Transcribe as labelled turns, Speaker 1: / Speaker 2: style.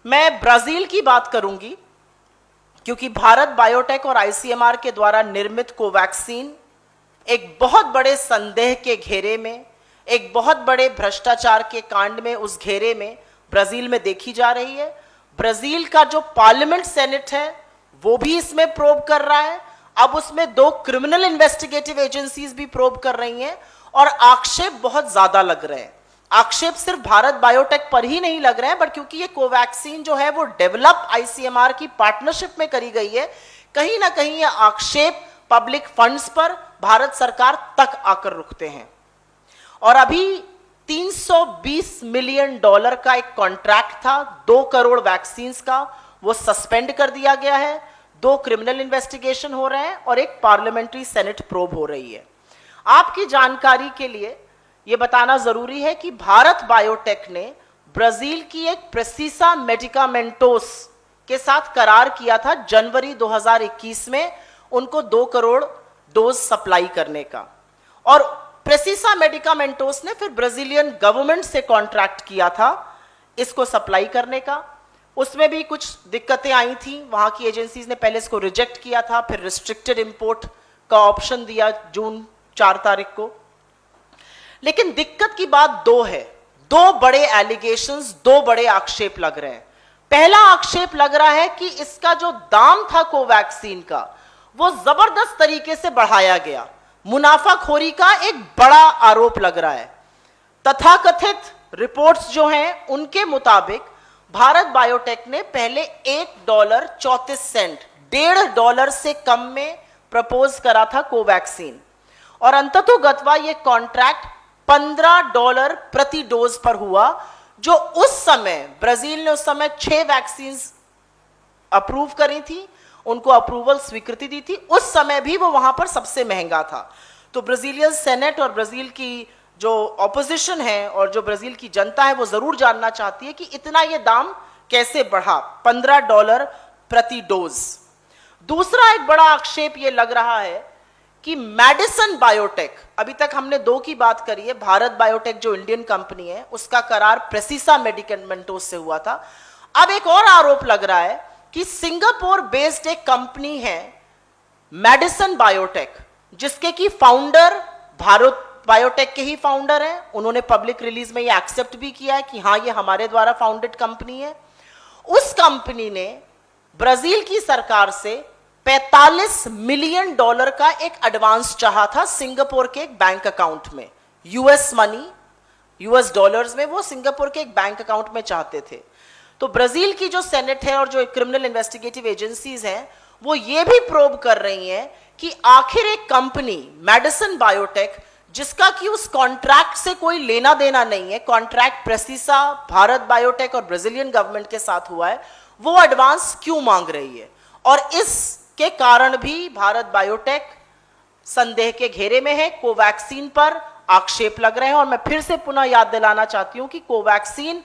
Speaker 1: मैं ब्राजील की बात करूंगी क्योंकि भारत बायोटेक और आईसीएमआर के द्वारा निर्मित कोवैक्सीन एक बहुत बड़े संदेह के घेरे में, एक बहुत बड़े भ्रष्टाचार के कांड में, उस घेरे में ब्राजील में देखी जा रही है। ब्राजील का जो पार्लियामेंट सेनेट है वो भी इसमें प्रोब कर रहा है। अब उसमें 2 क्रिमिनल इन्वेस्टिगेटिव एजेंसीज भी प्रोब कर रही हैं और आक्षेप बहुत ज्यादा लग रहे हैं। आक्षेप सिर्फ भारत बायोटेक पर ही नहीं लग रहे हैं, बट क्योंकि ये कोवैक्सीन जो है वो डेवलप आईसीएमआर की पार्टनरशिप में करी गई है, कहीं ना कहीं ये आक्षेप पब्लिक फंड्स पर भारत सरकार तक आकर रुकते हैं। और अभी $320 मिलियन का एक कॉन्ट्रैक्ट था 2 करोड़ वैक्सीन का, वो सस्पेंड कर दिया गया है। 2 क्रिमिनल इन्वेस्टिगेशन हो रहे हैं और एक पार्लियामेंट्री सेनेट प्रोब हो रही है। आपकी जानकारी के लिए यह बताना जरूरी है कि भारत बायोटेक ने ब्राजील की एक प्रेसिसा मेडिकामेंटोस के साथ करार किया था जनवरी 2021 में उनको 2 करोड़ डोज सप्लाई करने का, और प्रेसिसा मेडिकामेंटोस ने फिर ब्राजीलियन गवर्नमेंट से कॉन्ट्रैक्ट किया था इसको सप्लाई करने का। उसमें भी कुछ दिक्कतें आई थी, वहां की एजेंसीज ने पहले इसको रिजेक्ट किया था, फिर रिस्ट्रिक्टेड इंपोर्ट का ऑप्शन दिया जून 4 तारीख को। लेकिन दिक्कत की बात 2 है, 2 बड़े एलिगेशंस, 2 बड़े आक्षेप लग रहे हैं। पहला आक्षेप लग रहा है कि इसका जो दाम था कोवैक्सीन का वो जबरदस्त तरीके से बढ़ाया गया, मुनाफाखोरी का एक बड़ा आरोप लग रहा है। तथाकथित रिपोर्ट्स जो हैं उनके मुताबिक भारत बायोटेक ने पहले $1.34, $1.5 से कम में प्रपोज करा था कोवैक्सीन, और अंततोगत्वा ये कॉन्ट्रैक्ट $15 प्रति डोज पर हुआ, जो उस समय ब्राजील ने उस समय 6 वैक्सीन अप्रूव करी थी, उनको अप्रूवल स्वीकृति दी थी। उस समय भी वो वहां पर सबसे महंगा था। तो ब्राजीलियन सेनेट और ब्राजील की जो ऑपोजिशन है और जो ब्राजील की जनता है वो जरूर जानना चाहती है कि इतना ये दाम कैसे बढ़ा, $15 प्रति डोज। दूसरा एक बड़ा आक्षेप ये लग रहा है कि मेडिसिन बायोटेक, अभी तक हमने 2 की बात करी है, भारत बायोटेक जो इंडियन कंपनी है उसका करार प्रेसिसा मेडिकामेंटोस से हुआ था। अब एक और आरोप लग रहा है कि सिंगापुर बेस्ड एक कंपनी है मेडिसिन बायोटेक, जिसके की फाउंडर भारत बायोटेक के ही फाउंडर हैं। उन्होंने पब्लिक रिलीज में ये एक्सेप्ट भी किया है कि हाँ ये हमारे द्वारा फाउंडेड कंपनी है। उस कंपनी ने ब्राजील की सरकार से $45 मिलियन का एक एडवांस चाहा था सिंगापुर के एक बैंक अकाउंट में, यूएस मनी, यूएस डॉलर्स में वो सिंगापुर के एक बैंक अकाउंट में चाहते थे। तो ब्राजील की जो सेनेट है और जो क्रिमिनल इन्वेस्टिगेटिव एजेंसीज हैं वो ये भी प्रोब कर रही हैं कि आखिर एक कंपनी मेडिसिन बायोटेक, जिसका कि उस कॉन्ट्रैक्ट से कोई लेना देना नहीं है, कॉन्ट्रैक्ट प्रेसिसा, भारत बायोटेक और ब्राजीलियन गवर्नमेंट के साथ हुआ है, वो एडवांस क्यों मांग रही है। और इसके कारण भी भारत बायोटेक संदेह के घेरे में है। कोवैक्सीन पर आक्षेप लग रहे हैं और मैं फिर से पुनः याद दिलाना चाहती हूं कि कोवैक्सीन